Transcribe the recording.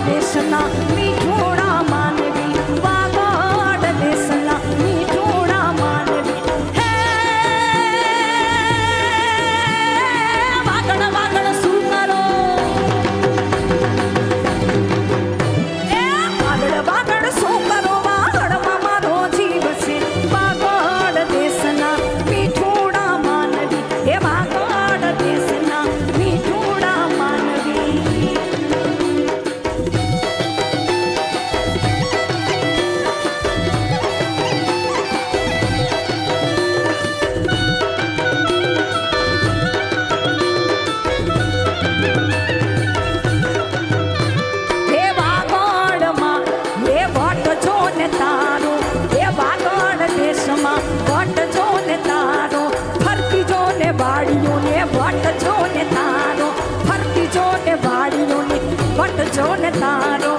દેશના મીઠોડા માનવી, વાગડ દેશના મીઠોડા માનવી. હે વાગડ વાગડ શું કરો? એ વાગડ વાગડ શું કરો? વાગડમાં મારો જીવ છે. વાગડ દેશના મીઠોડા માનવી, એ વાગડ દેશના મીઠોડા માનવી. હે વાગડમાં હે વટ જો ને તારો, હે વાગડ દેશમાં વટ જો ને તારો, ફરતી જો ને વાડીઓ ને વટ જો ને તારો, ફરતી જો ને વાડીઓ ને વટ જો ને તારો.